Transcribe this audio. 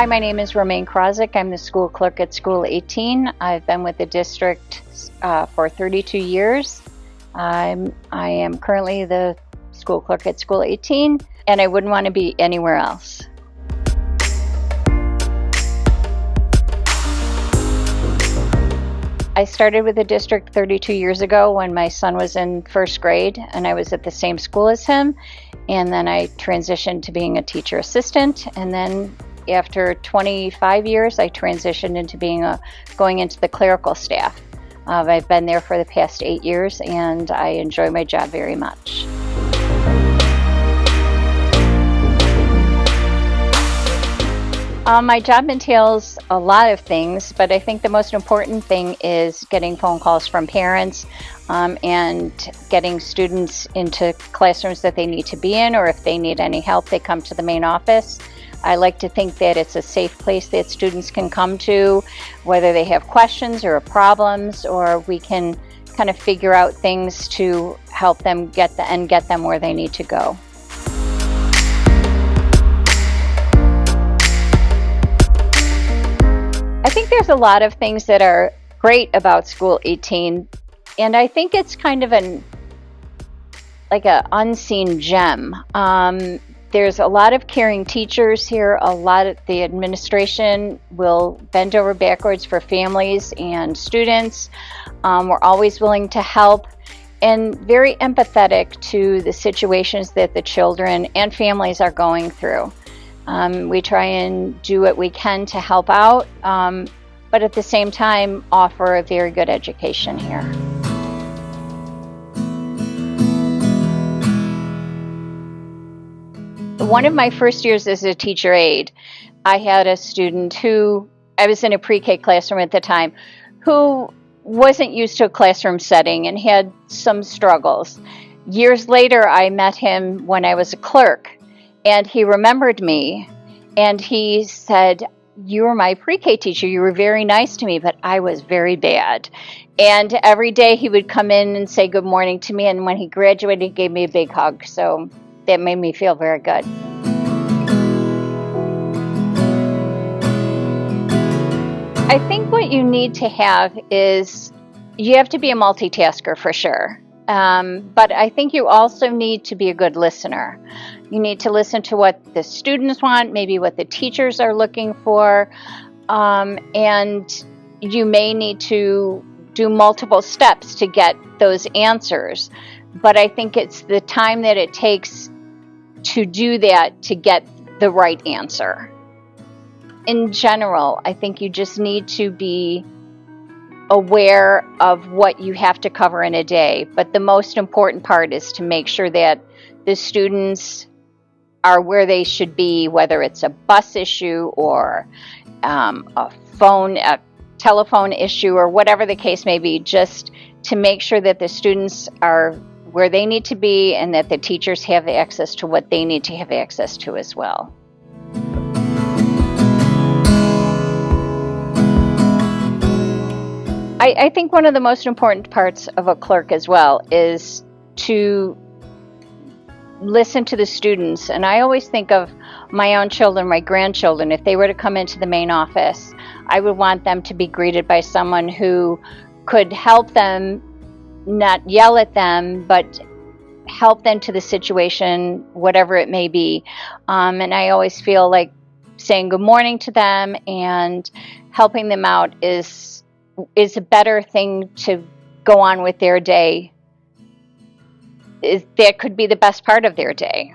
Hi, my name is Romaine Krawczyk. I'm the school clerk at School 18. I've been with the district for 32 years. I am currently the school clerk at School 18, and I wouldn't want to be anywhere else. I started with the district 32 years ago when my son was in first grade, and I was at the same school as him. And then I transitioned to being a teacher assistant, and then after 25 years, I transitioned into going into the clerical staff. I've been there for the past 8 years, and I enjoy my job very much. My job entails a lot of things, but I think the most important thing is getting phone calls from parents and getting students into classrooms that they need to be in, or if they need any help, they come to the main office. I like to think that it's a safe place that students can come to, whether they have questions or problems, or we can kind of figure out things to help them get them where they need to go. I think there's a lot of things that are great about School 18, and I think it's kind of like an unseen gem. There's a lot of caring teachers here. A lot of the administration will bend over backwards for families and students. We're always willing to help and very empathetic to the situations that the children and families are going through. We try and do what we can to help out, but at the same time offer a very good education here. One of my first years as a teacher aide, I had a student I was in a pre-K classroom at the time, who wasn't used to a classroom setting and had some struggles. Years later, I met him when I was a clerk, and he remembered me, and he said, "You were my pre-K teacher. You were very nice to me, but I was very bad." And every day he would come in and say good morning to me, and when he graduated, he gave me a big hug. So that made me feel very good. I think what you need to have is, you have to be a multitasker for sure. But I think you also need to be a good listener. You need to listen to what the students want, maybe what the teachers are looking for, and you may need to do multiple steps to get those answers. But I think it's the time that it takes to do that to get the right answer. In general, I think you just need to be aware of what you have to cover in a day, but the most important part is to make sure that the students are where they should be, whether it's a bus issue or a telephone issue, or whatever the case may be, just to make sure that the students are where they need to be and that the teachers have access to what they need to have access to as well. I think one of the most important parts of a clerk as well is to listen to the students. And I always think of my own children, my grandchildren. If they were to come into the main office, I would want them to be greeted by someone who could help them, not yell at them, but help them to the situation, whatever it may be. And I always feel like saying good morning to them and helping them out is a better thing to go on with their day. That could be the best part of their day.